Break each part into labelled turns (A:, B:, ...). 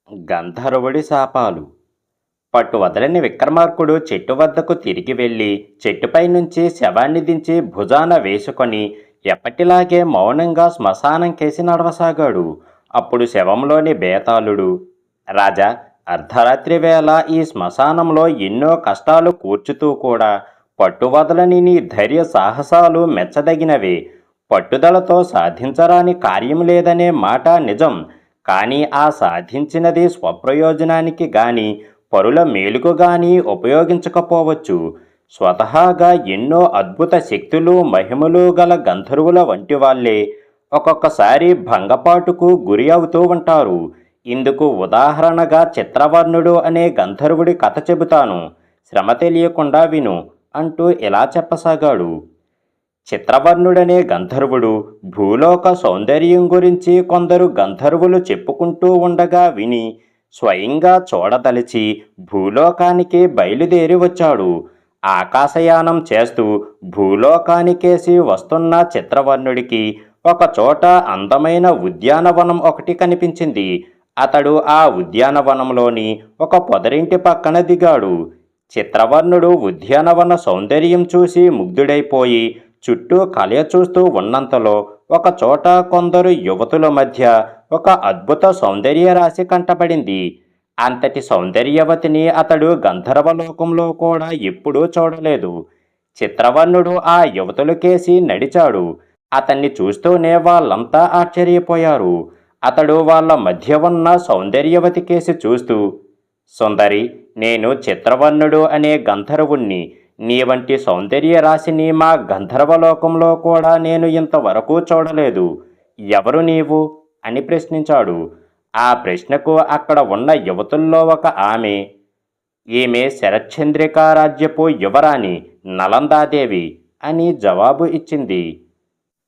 A: గంధర్వుడి శాపాలు. పట్టు వదలని విక్రమార్కుడు చెట్టు వద్దకు తిరిగి వెళ్ళి చెట్టుపై నుంచి శవాన్ని దించి భుజాన వేసుకొని ఎప్పటిలాగే మౌనంగా శ్మశానం కేసి నడవసాగాడు. అప్పుడు శవంలోని బేతాళుడు, రాజా, అర్ధరాత్రి వేళ ఈ శ్మశానంలో ఎన్నో కష్టాలు కూర్చుతూ కూడా పట్టువదలని నీ ధైర్య సాహసాలు మెచ్చదగినవే. పట్టుదలతో సాధించరాని కార్యం లేదనే మాట నిజం. కానీ ఆ సాధించినది స్వప్రయోజనానికి గాని పరుల మేలుకు గాని ఉపయోగించకపోవచ్చు. స్వతహాగా ఎన్నో అద్భుత శక్తులు మహిమలు గల గంధర్వుల వంటి వాళ్ళే ఒక్కొక్కసారి భంగపాటుకు గురి అవుతూ ఉంటారు. ఇందుకు ఉదాహరణగా చిత్రవర్ణుడు అనే గంధర్వుడి కథ చెబుతాను, శ్రమ తెలియకుండా విను అంటూ ఇలా చెప్పసాగాడు. చిత్రవర్ణుడనే గంధర్వుడు భూలోక సౌందర్యం గురించి కొందరు గంధర్వులు చెప్పుకుంటూ ఉండగా విని స్వయంగా చూడదలిచి భూలోకానికి బయలుదేరి వచ్చాడు. ఆకాశయానం చేస్తూ భూలోకానికేసి వస్తున్న చిత్రవర్ణుడికి ఒకచోట అందమైన ఉద్యానవనం ఒకటి కనిపించింది. అతడు ఆ ఉద్యానవనంలోని ఒక పొదరింటి పక్కన దిగాడు. చిత్రవర్ణుడు ఉద్యానవన సౌందర్యం చూసి ముగ్ధుడైపోయి చుట్టూ కలయ చూస్తూ ఉన్నంతలో ఒకచోట కొందరు యువతుల మధ్య ఒక అద్భుత సౌందర్య రాశి కంటపడింది. అంతటి సౌందర్యవతిని అతడు గంధర్వలోకంలో కూడా ఎప్పుడూ చూడలేదు. చిత్రవర్ణుడు ఆ యువతులకేసి నడిచాడు. అతన్ని చూస్తూనే వాళ్ళంతా ఆశ్చర్యపోయారు. అతడు వాళ్ళ మధ్య ఉన్న సౌందర్యవతి కేసి చూస్తూ, సుందరి, నేను చిత్రవర్ణుడు అనే గంధర్వుణ్ణి. నీ వంటి సౌందర్య రాశిని మా గంధర్వలోకంలో కూడా నేను ఇంతవరకు చూడలేదు. ఎవరు నీవు అని ప్రశ్నించాడు. ఆ ప్రశ్నకు అక్కడ ఉన్న యువతుల్లో ఒక ఆమె, ఈమె శరశ్చంద్రికా రాజ్యపు యువరాణి నలందాదేవి అని జవాబు ఇచ్చింది.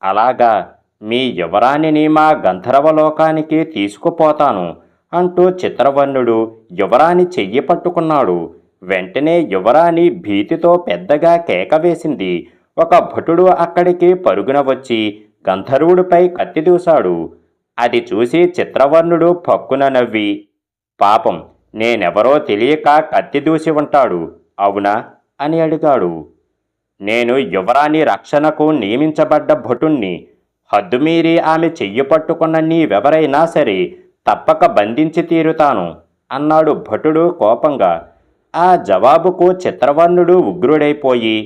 A: అలాగా, మీ యువరాణిని మా గంధర్వలోకానికి తీసుకుపోతాను అంటూ చిత్రవర్ణుడు యువరాణి చెయ్యి పట్టుకున్నాడు. వెంటనే యువరాణి భీతితో పెద్దగా కేక వేసింది. ఒక భటుడు అక్కడికి పరుగున వచ్చి గంధర్వుడిపై కత్తి దూశాడు. అది చూసి చిత్రవర్ణుడు పక్కున నవ్వి, పాపం, నేనెవరో తెలియక కత్తి దూసి ఉంటాడు, అవునా అని అడిగాడు. నేను యువరాణి రక్షణకు నియమించబడ్డ భటుణ్ణి. హద్దుమీరి ఆమె చెయ్యి పట్టుకున్న నీవెవరైనా సరే తప్పక బంధించి తీరుతాను అన్నాడు భటుడు కోపంగా. ఆ జవాబుకు చిత్రవర్ణుడు ఉగ్రుడైపోయి,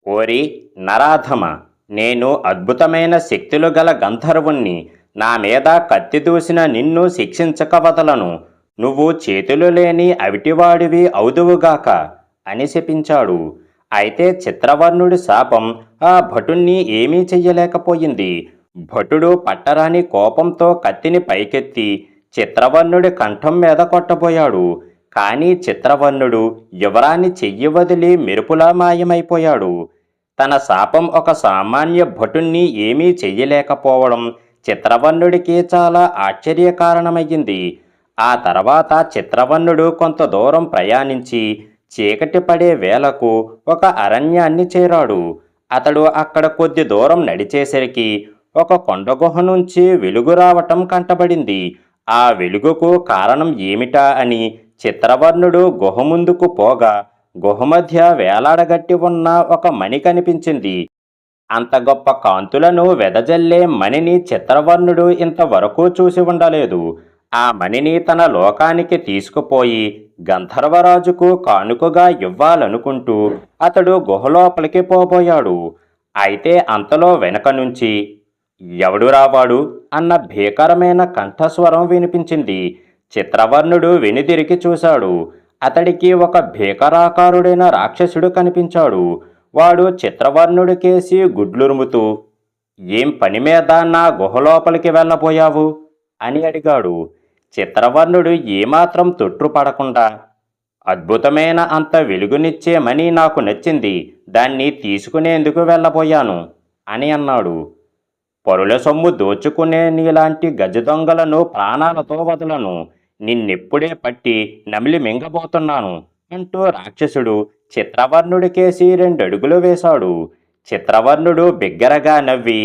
A: ఓరి నరాధమ, నేను అద్భుతమైన శక్తులు గల గంధర్వుణ్ణి. నా మీద కత్తి దూసిన నిన్ను శిక్షించక వదలను. నువ్వు చేతులు లేని అవిటివాడివి అవుదువుగాక అని శపించాడు. అయితే చిత్రవర్ణుడి శాపం ఆ భటుణ్ణి ఏమీ చెయ్యలేకపోయింది. భటుడు పట్టరాని కోపంతో కత్తిని పైకెత్తి చిత్రవర్ణుడి కంఠం మీద కొట్టబోయాడు. కానీ చిత్రవర్ణుడు యువరాణి చెయ్యి వదిలి మెరుపులా మాయమైపోయాడు. తన శాపం ఒక సామాన్య భటుణ్ణి ఏమీ చెయ్యలేకపోవడం చిత్రవర్ణుడికి చాలా ఆశ్చర్యకారణమయ్యింది. ఆ తర్వాత చిత్రవర్ణుడు కొంత దూరం ప్రయాణించి చీకటి పడే వేళకు ఒక అరణ్యాన్ని చేరాడు. అతడు అక్కడ కొద్ది దూరం నడిచేసరికి ఒక కొండ గుహ నుంచి వెలుగు రావటం కంటబడింది. ఆ వెలుగుకు కారణం ఏమిటా అని చిత్రవర్ణుడు గుహ ముందుకు పోగా గుహ మధ్య వేలాడగట్టి ఉన్న ఒక మణి కనిపించింది. అంత గొప్ప కాంతులను వెదజల్లే మణిని చిత్రవర్ణుడు ఇంతవరకు చూసి ఉండలేదు. ఆ మణిని తన లోకానికి తీసుకుపోయి గంధర్వరాజుకు కానుకగా ఇవ్వాలనుకుంటూ అతడు గుహలోపలికి పోబోయాడు. అయితే అంతలో వెనక నుంచి, ఎవడు రావాడు అన్న భీకరమైన కంఠస్వరం వినిపించింది. చిత్రవర్ణుడు వెనుదిరిగి చూశాడు. అతడికి ఒక భీకరాకారుడైన రాక్షసుడు కనిపించాడు. వాడు చిత్రవర్ణుడికేసి గుడ్లురుముతూ, ఏం పని మీద నా గుహలోపలికి వెళ్ళబోయావు అని అడిగాడు. చిత్రవర్ణుడు ఏమాత్రం తొట్రుపడకుండా, అద్భుతమైన అంత వెలుగునిచ్చే మణి నాకు నచ్చింది, దాన్ని తీసుకునేందుకు వెళ్ళబోయాను అని అన్నాడు. పరుల సొమ్ము దోచుకునే నీలాంటి గజదొంగలను ప్రాణాలతో వదలను. నిన్నెప్పుడే పట్టి నమిలి మింగబోతున్నాను అంటూ రాక్షసుడు చిత్రవర్ణుడికేసి 2 అడుగులు వేశాడు. చిత్రవర్ణుడు బిగ్గరగా నవ్వి,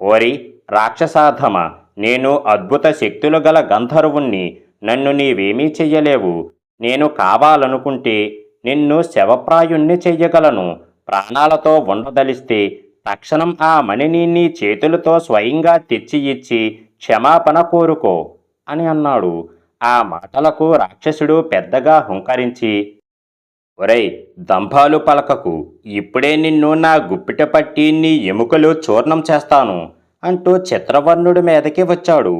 A: ఓరి రాక్షసాధమ, నేను అద్భుత శక్తులు గల గంధర్వుణ్ణి. నన్ను నీవేమీ చెయ్యలేవు. నేను కావాలనుకుంటే నిన్ను శవప్రాయుణ్ణి చెయ్యగలను. ప్రాణాలతో ఉండదలిస్తే తక్షణం ఆ మణిని నీ చేతులతో స్వయంగా తెచ్చి ఇచ్చి క్షమాపణ కోరుకో అని అన్నాడు. ఆ మాటలకు రాక్షసుడు పెద్దగా హుంకరించి, ఒరేయ్, దంభాలు పలకకు. ఇప్పుడే నిన్ను నా గుప్పిట పట్టి నీ ఎముకలు చూర్ణం చేస్తాను అంటూ చిత్రవర్ణుడి మీదకి వచ్చాడు.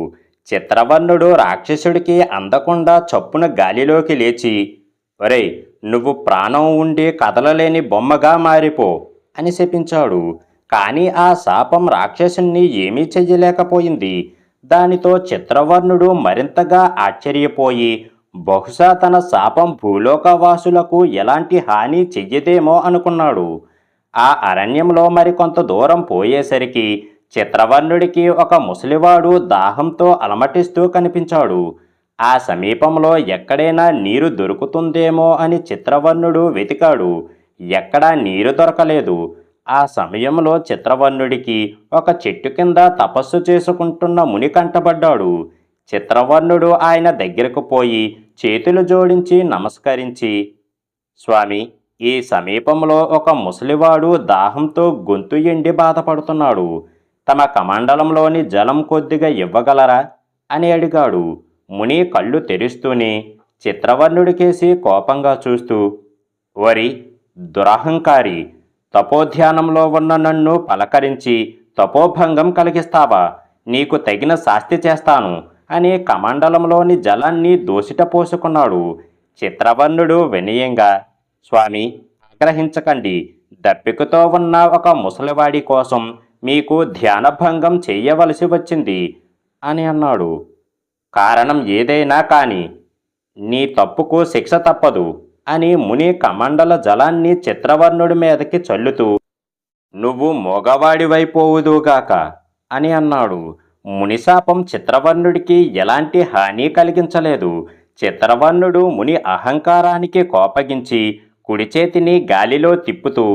A: చిత్రవర్ణుడు రాక్షసుడికి అందకుండా చప్పున గాలిలోకి లేచి, ఒరేయ్, నువ్వు ప్రాణం ఉండి కదలలేని బొమ్మగా మారిపో అని శపించాడు. కానీ ఆ శాపం రాక్షసుణ్ణి ఏమీ చెయ్యలేకపోయింది. దానితో చిత్రవర్ణుడు మరింతగా ఆశ్చర్యపోయి, బహుశా తన శాపం భూలోకవాసులకు ఎలాంటి హాని చెయ్యదేమో అనుకున్నాడు. ఆ అరణ్యంలో మరికొంత దూరం పోయేసరికి చిత్రవర్ణుడికి ఒక ముసలివాడు దాహంతో అలమటిస్తూ కనిపించాడు. ఆ సమీపంలో ఎక్కడైనా నీరు దొరుకుతుందేమో అని చిత్రవర్ణుడు వెతికాడు. ఎక్కడా నీరు దొరకలేదు. ఆ సమయంలో చిత్రవర్ణుడికి ఒక చెట్టు కింద తపస్సు చేసుకుంటున్న ముని కంటబడ్డాడు. చిత్రవర్ణుడు ఆయన దగ్గరకు పోయి చేతులు జోడించి నమస్కరించి, స్వామి, ఈ సమీపంలో ఒక ముసలివాడు దాహంతో గొంతు ఎండి బాధపడుతున్నాడు. తమ కమండలంలోని జలం కొద్దిగా ఇవ్వగలరా అని అడిగాడు. ముని కళ్ళు తెరుస్తూనే చిత్రవర్ణుడికేసి కోపంగా చూస్తూ, వరి దురహంకారి, తపోధ్యానంలో ఉన్న నన్ను పలకరించి తపోభంగం కలిగిస్తావా? నీకు తగిన శాస్తి చేస్తాను అని కమండలంలోని జలాన్ని దోసిట పోసుకున్నాడు. చిత్రవర్ణుడు వినయంగా, స్వామి, ఆగ్రహించకండి. దప్పికతో ఉన్న ఒక ముసలివాడి కోసం మీకు ధ్యానభంగం చేయవలసి వచ్చింది అని అన్నాడు. కారణం ఏదైనా కాని నీ తప్పుకు శిక్ష తప్పదు అని ముని కమండల జలాన్ని చిత్రవర్ణుడి మీదకి చల్లుతూ, నువ్వు మోగవాడివైపోవుదుగాక అని అన్నాడు. మునిశాపం చిత్రవర్ణుడికి ఎలాంటి హాని కలిగించలేదు. చిత్రవర్ణుడు ముని అహంకారానికి కోపగించి కుడి చేతిని గాలిలో తిప్పుతూ,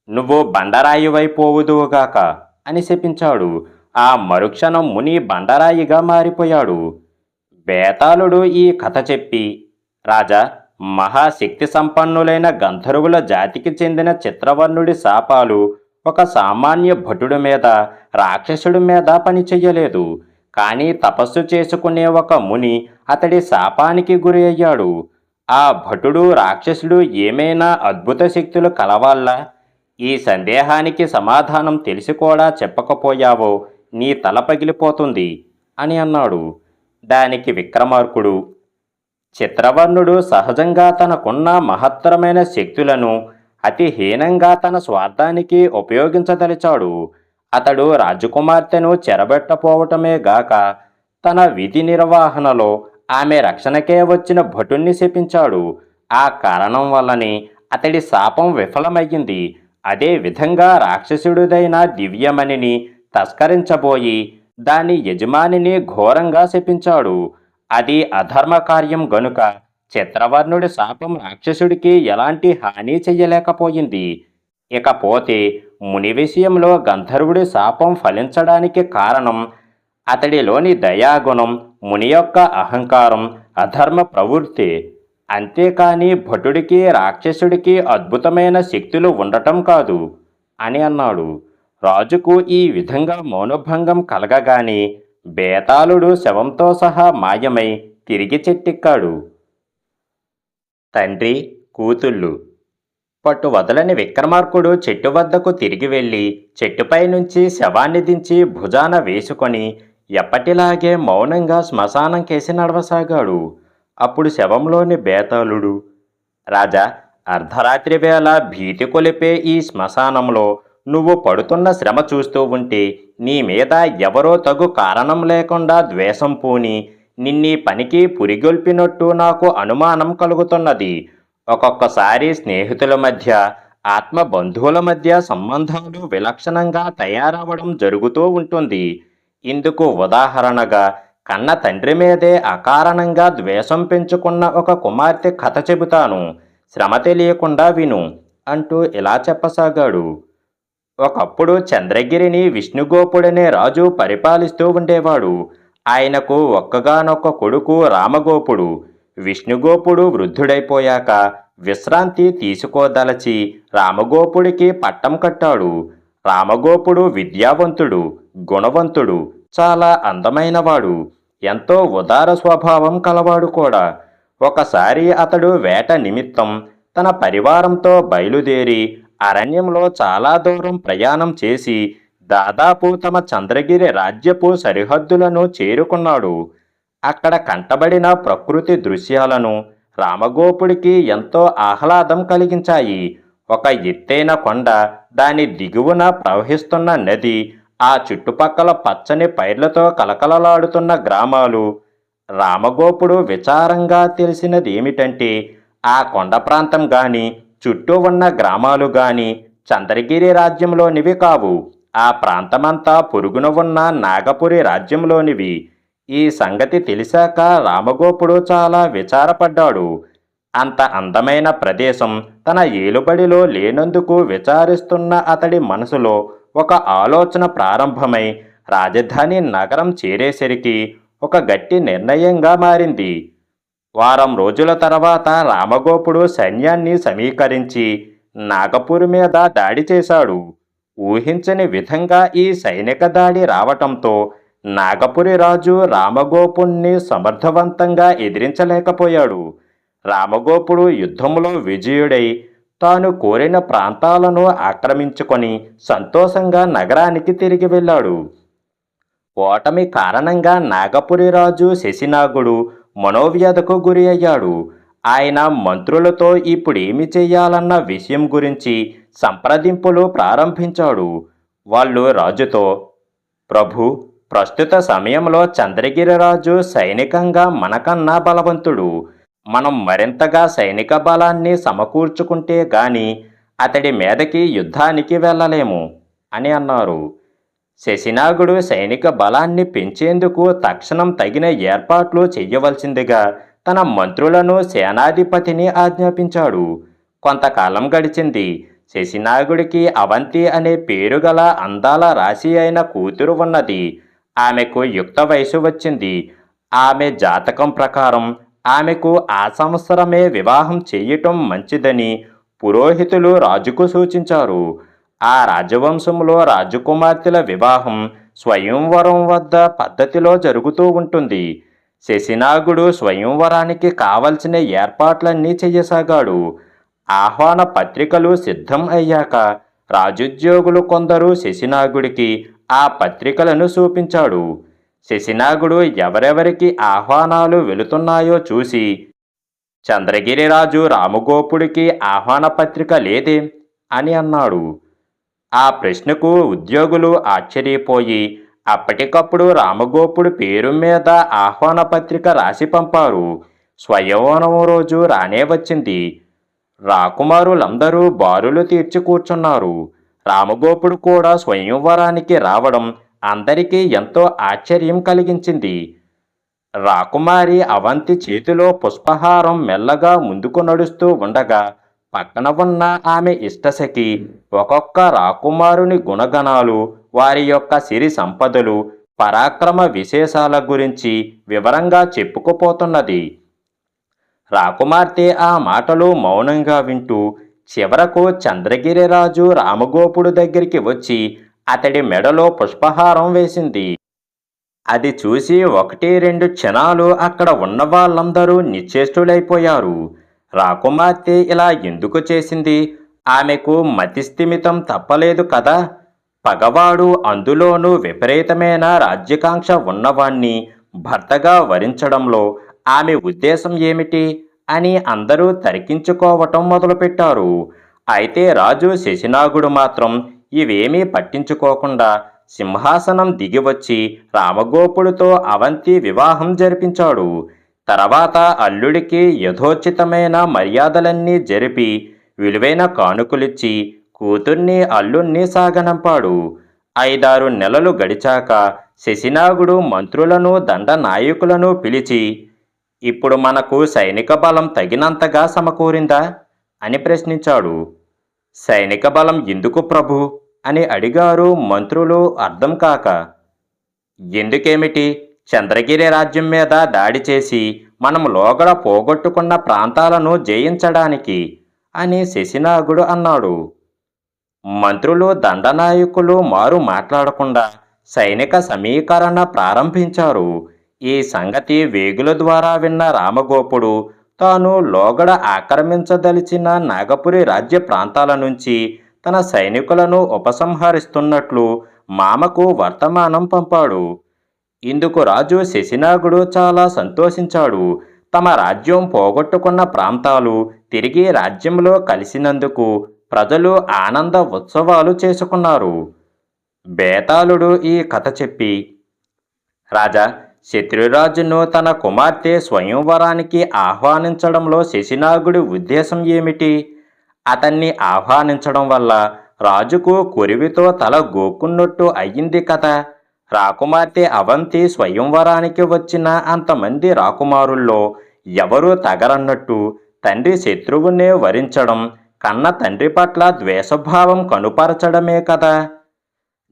A: నువ్వు బండరాయివైపోవుదుగాక అని శపించాడు. ఆ మరుక్షణం ముని బండరాయిగా మారిపోయాడు. బేతాళుడు ఈ కథ చెప్పి, రాజా, మహాశక్తి సంపన్నులైన గంధర్వుల జాతికి చెందిన చిత్రవర్ణుడి శాపాలు ఒక సామాన్య భటుడి మీద, రాక్షసుడి మీద పనిచెయ్యలేదు. కానీ తపస్సు చేసుకునే ఒక ముని అతడి శాపానికి గురి అయ్యాడు. ఆ భటుడు రాక్షసుడు ఏమైనా అద్భుత శక్తులు కలవాళ్ళ? ఈ సందేహానికి సమాధానం తెలిసి కూడా చెప్పకపోయావో నీ తల పగిలిపోతుంది అని అన్నాడు. దానికి విక్రమార్కుడు, చిత్రవర్ణుడు సహజంగా తనకున్న మహత్తరమైన శక్తులను అతి హీనంగా తన స్వార్థానికి ఉపయోగించదలిచాడు. అతడు రాజకుమార్తెను చెరబెట్టపోవటమే గాక తన విధి నిర్వహణలో ఆమె రక్షణకే వచ్చిన భటుణ్ణి శపించాడు. ఆ కారణం వల్లనే అతడి శాపం విఫలమయ్యింది. అదే విధంగా రాక్షసుడిదైన దివ్యమణిని తస్కరించబోయి దాని యజమానిని ఘోరంగా శపించాడు. అది అధర్మ కార్యం గనుక చిత్రవర్ణుడి శాపం రాక్షసుడికి ఎలాంటి హాని చెయ్యలేకపోయింది. ఇకపోతే ముని విషయంలో గంధర్వుడి శాపం ఫలించడానికి కారణం అతడిలోని దయాగుణం, ముని యొక్క అహంకారం, అధర్మ ప్రవృత్తి. అంతేకాని భటుడికి రాక్షసుడికి అద్భుతమైన శక్తులు ఉండటం కాదు అని అన్నాడు. రాజుకు ఈ విధంగా మౌనభంగం కలగగానే బేతాళుడు శవంతో సహా మాయమై తిరిగి చెట్టెక్కాడు. తండ్రి, కూతుళ్ళు. పట్టు వదలని విక్రమార్కుడు చెట్టు వద్దకు తిరిగి వెళ్ళి చెట్టుపై నుంచి శవాన్ని దించి భుజాన వేసుకొని ఎప్పటిలాగే మౌనంగా శ్మశానం కేసి నడవసాగాడు. అప్పుడు శవంలోని బేతాళుడు, రాజా, అర్ధరాత్రి వేళ భీతి కొలిపే ఈ శ్మశానంలో నువ్వు పడుతున్న శ్రమ చూస్తూ ఉంటే నీ మీద ఎవరో తగు కారణం లేకుండా ద్వేషం పూని నిన్నీ పనికి పురిగొల్పినట్టు నాకు అనుమానం కలుగుతున్నది. ఒక్కొక్కసారి స్నేహితుల మధ్య, ఆత్మ బంధువుల మధ్య సంబంధాలు విలక్షణంగా తయారవడం జరుగుతూ ఉంటుంది. ఇందుకు ఉదాహరణగా కన్న తండ్రి మీదే అకారణంగా ద్వేషం పెంచుకున్న ఒక కుమార్తె కథ చెబుతాను, శ్రమ తెలియకుండా విను అంటూ ఇలా చెప్పసాగాడు. ఒకప్పుడు చంద్రగిరిని విష్ణుగోపుడనే రాజు పరిపాలిస్తూ ఉండేవాడు. ఆయనకు ఒక్కగానొక్క కొడుకు రామగోపుడు. విష్ణుగోపుడు వృద్ధుడైపోయాక విశ్రాంతి తీసుకోదలచి రామగోపుడికి పట్టం కట్టాడు. రామగోపుడు విద్యావంతుడు, గుణవంతుడు, చాలా అందమైనవాడు, ఎంతో ఉదార స్వభావం కలవాడు కూడా. ఒకసారి అతడు వేట నిమిత్తం తన పరివారంతో బయలుదేరి అరణ్యంలో చాలా దూరం ప్రయాణం చేసి దాదాపు తమ చంద్రగిరి రాజ్యపు సరిహద్దులను చేరుకున్నాడు. అక్కడ కంటబడిన ప్రకృతి దృశ్యాలను రామగోపుడికి ఎంతో ఆహ్లాదం కలిగించాయి. ఒక ఎత్తైన కొండ, దాని దిగువన ప్రవహిస్తున్న నది, ఆ చుట్టుపక్కల పచ్చని పైర్లతో కలకలలాడుతున్న గ్రామాలు. రామగోపుడు విచారంగా తెలిసినదేమిటంటే ఆ కొండ ప్రాంతం గాని చుట్టూ ఉన్న గ్రామాలు గాని చంద్రగిరి రాజ్యంలోనివి కావు. ఆ ప్రాంతమంతా పొరుగున ఉన్న నాగపురి రాజ్యంలోనివి. ఈ సంగతి తెలిసాక రామగోపుడు చాలా విచారపడ్డాడు. అంత అందమైన ప్రదేశం తన ఏలుబడిలో లేనందుకు విచారిస్తున్న అతడి మనసులో ఒక ఆలోచన ప్రారంభమై రాజధాని నగరం చేరేసరికి ఒక గట్టి నిర్ణయంగా మారింది. వారం రోజుల తర్వాత రామగోపుడు సైన్యాన్ని సమీకరించి నాగపూర్ మీద దాడి చేశాడు. ఊహించని విధంగా ఈ సైనిక దాడి రావటంతో నాగపురి రాజు రామగోపుణ్ణి సమర్థవంతంగా ఎదిరించలేకపోయాడు. రామగోపుడు యుద్ధంలో విజయుడై తాను కోరిన ప్రాంతాలను ఆక్రమించుకొని సంతోషంగా నగరానికి తిరిగి వెళ్ళాడు. ఓటమి కారణంగా నాగపురి రాజు శశినాగుడు మనోవ్యధకు గురి అయ్యాడు. ఆయన మంత్రులతో ఇప్పుడేమి చెయ్యాలన్న విషయం గురించి సంప్రదింపులు ప్రారంభించాడు. వాళ్ళు రాజుతో, ప్రభు, ప్రస్తుత సమయంలో చంద్రగిరిరాజు సైనికంగా మనకన్నా బలవంతుడు. మనం మరింతగా సైనిక బలాన్ని సమకూర్చుకుంటే గాని అతడి మీదకి యుద్ధానికి వెళ్ళలేము అని అన్నారు. శశినాగుడు సైనిక బలాన్ని పెంచేందుకు తక్షణం తగిన ఏర్పాట్లు చెయ్యవలసిందిగా తన మంత్రులను సేనాధిపతిని ఆజ్ఞాపించాడు. కొంతకాలం గడిచింది. శశినాగుడికి అవంతి అనే పేరుగల అందాల రాశి అయిన కూతురు ఉన్నది. ఆమెకు యుక్త వయసు వచ్చింది. ఆమె జాతకం ప్రకారం ఆమెకు ఆ సంవత్సరమే వివాహం చెయ్యటం మంచిదని పురోహితులు రాజుకు సూచించారు. ఆ రాజవంశంలో రాజకుమార్తెల వివాహం స్వయంవరం వద్ద పద్ధతిలో జరుగుతూ ఉంటుంది. శశినాగుడు స్వయంవరానికి కావలసిన ఏర్పాట్లన్నీ చెయ్యసాగాడు. ఆహ్వాన పత్రికలు సిద్ధం అయ్యాక రాజుద్యోగులు కొందరు శశినాగుడికి ఆ పత్రికలను చూపించాడు. శశినాగుడు ఎవరెవరికి ఆహ్వానాలు వెళుతున్నాయో చూసి, చంద్రగిరిరాజు రామగోపుడికి ఆహ్వాన పత్రిక లేదే అని అన్నాడు. ఆ ప్రశ్నకు ఉద్యోగులు ఆశ్చర్యపోయి అప్పటికప్పుడు రామగోపుడు పేరు మీద ఆహ్వాన పత్రిక రాసి పంపారు. స్వయంవరం రోజు రానే వచ్చింది. రాకుమారులందరూ బారులు తీర్చి కూర్చున్నారు. రామగోపుడు కూడా స్వయంవరానికి రావడం అందరికీ ఎంతో ఆశ్చర్యం కలిగించింది. రాకుమారి అవంతి చేతిలో పుష్పహారం మెల్లగా ముందుకు నడుస్తూ ఉండగా పక్కన ఉన్న ఆమె ఇష్టసఖి ఒక్కొక్క రాకుమారుని గుణగణాలు, వారి యొక్క సిరి సంపదలు, పరాక్రమ విశేషాల గురించి వివరంగా చెప్పుకుపోతున్నది. రాకుమార్తె ఆ మాటలు మౌనంగా వింటూ చివరకు చంద్రగిరిరాజు రామగోపుడు దగ్గరికి వచ్చి అతడి మెడలో పుష్పహారం వేసింది. అది చూసి 1-2 క్షణాలు అక్కడ ఉన్న వాళ్ళందరూ నిశ్చేష్టులైపోయారు. రాకుమార్తె ఇలా ఎందుకు చేసింది? ఆమెకు మతిస్థిమితం తప్పలేదు కదా. పగవాడు, అందులోనూ విపరీతమైన రాజ్యకాంక్ష ఉన్నవాణ్ణి భర్తగా వరించడంలో ఆమె ఉద్దేశం ఏమిటి అని అందరూ తర్కించుకోవటం మొదలుపెట్టారు. అయితే రాజు శశినాగుడు మాత్రం ఇవేమీ పట్టించుకోకుండా సింహాసనం దిగివచ్చి రామగోపుడితో అవంతి వివాహం జరిపించాడు. తర్వాత అల్లుడికి యథోచితమైన మర్యాదలన్నీ జరిపి విలువైన కానుకలిచ్చి కూతుర్ని అల్లుణ్ణి సాగనంపాడు. 5-6 నెలలు గడిచాక శశినాగుడు మంత్రులను దండనాయకులను పిలిచి, ఇప్పుడు మనకు సైనిక బలం తగినంతగా సమకూరిందా అని ప్రశ్నించాడు. సైనిక బలం ఎందుకు ప్రభు అని అడిగారు మంత్రులు అర్థం కాక. ఎందుకేమిటి, చంద్రగిరి రాజ్యం మీద దాడి చేసి మనం లోగడ పోగొట్టుకున్న ప్రాంతాలను జయించడానికి అని శశినాగుడు అన్నాడు. మంత్రులు దండనాయకులు మారు మాట్లాడకుండా సైనిక సమీకరణ ప్రారంభించారు. ఈ సంగతి వేగుల ద్వారా విన్న రామగోపుడు తాను లోగడ ఆక్రమించదలిచిన నాగపురి రాజ్య ప్రాంతాల నుంచి తన సైనికులను ఉపసంహరిస్తున్నట్లు మామకు వర్తమానం పంపాడు. ఇందుకు రాజు శశినాగుడు చాలా సంతోషించాడు. తమ రాజ్యం పోగొట్టుకున్న ప్రాంతాలు తిరిగి రాజ్యంలో కలిసినందుకు ప్రజలు ఆనంద ఉత్సవాలు చేసుకున్నారు. బేతాళుడు ఈ కథ చెప్పి, రాజా, శత్రురాజును తన కుమార్తె స్వయంవరానికి ఆహ్వానించడంలో శశినాగుడి ఉద్దేశం ఏమిటి? అతన్ని ఆహ్వానించడం వల్ల రాజుకు కొరివితో తల గోక్కున్నట్టు అయ్యింది కదా. రాకుమార్తె అవంతి స్వయంవరానికి వచ్చిన అంతమంది రాకుమారుల్లో ఎవరూ తగరన్నట్టు తండ్రి శత్రువునే వరించడం కన్న తండ్రి పట్ల ద్వేషభావం కనుపరచడమే కదా.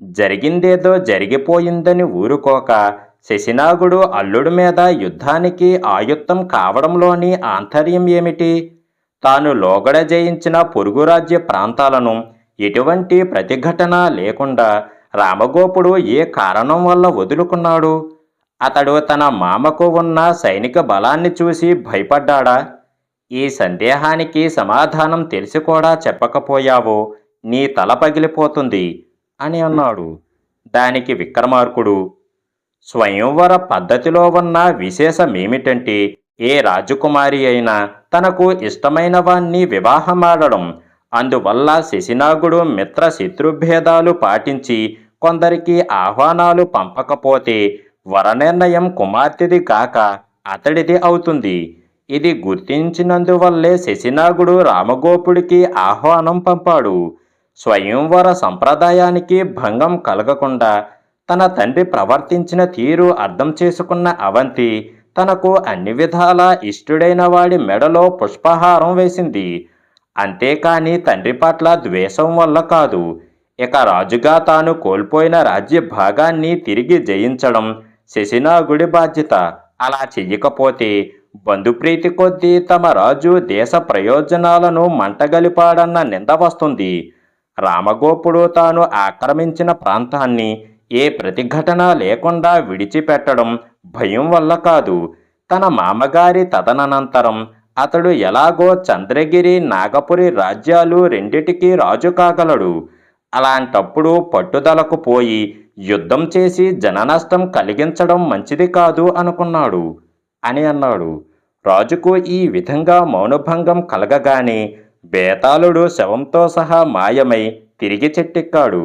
A: జరిగిందేదో జరిగిపోయిందని ఊరుకోక శశినాగుడు అల్లుడి మీద యుద్ధానికి ఆయుత్తం కావడంలోని ఆంతర్యం ఏమిటి? తాను లోగడ జయించిన పొరుగురాజ్య ప్రాంతాలను ఎటువంటి ప్రతిఘటన లేకుండా రామగోపుడు ఏ కారణం వల్ల వదులుకున్నాడు? అతడు తన మామకు ఉన్న సైనిక బలాన్ని చూసి భయపడ్డాడా? ఈ సందేహానికి సమాధానం తెలిసి కూడా చెప్పకపోయావో నీ తల పగిలిపోతుంది అని అన్నాడు. దానికి విక్రమార్కుడు, స్వయంవర పద్ధతిలో ఉన్న విశేషమేమిటంటే ఏ రాజకుమారి అయినా తనకు ఇష్టమైన వాణ్ణి వివాహమాడడం. అందువల్ల శశినాగుడు మిత్ర శత్రుభేదాలు పాటించి కొందరికి ఆహ్వానాలు పంపకపోతే వరనిర్ణయం కుమార్తెది కాక అతడిది అవుతుంది. ఇది గుర్తించినందువల్లే శశినాగుడు రామగోపుడికి ఆహ్వానం పంపాడు. స్వయంవర సంప్రదాయానికి భంగం కలగకుండా తన తండ్రి ప్రవర్తించిన తీరు అర్థం చేసుకున్న అవంతి తనకు అన్ని విధాలా ఇష్టుడైన వాడి మెడలో పుష్పహారం వేసింది. అంతేకాని తండ్రి పట్ల ద్వేషం వల్ల కాదు. ఇక రాజుగా తాను కోల్పోయిన రాజ్య భాగాన్ని తిరిగి జయించడం శశినాగుడి బాధ్యత. అలా చెయ్యకపోతే బంధుప్రీతి కొద్దీ తమ రాజు దేశ ప్రయోజనాలను మంటగలిపాడన్న నింద వస్తుంది. రామగోపుడు తాను ఆక్రమించిన ప్రాంతాన్ని ఏ ప్రతిఘటన లేకుండా విడిచిపెట్టడం భయం వల్ల కాదు. తన మామగారి తదనంతరం అతడు ఎలాగో చంద్రగిరి నాగపురి రాజ్యాలు రెండిటికీ రాజు కాగలడు. అలాంటప్పుడు పట్టుదలకు పోయి యుద్ధం చేసి జననష్టం కలిగించడం మంచిది కాదు అనుకున్నాడు అని అన్నాడు. రాజుకు ఈ విధంగా మౌనభంగం కలగగానే బేతాళుడు శవంతో సహా మాయమై తిరిగి చెట్టెక్కాడు.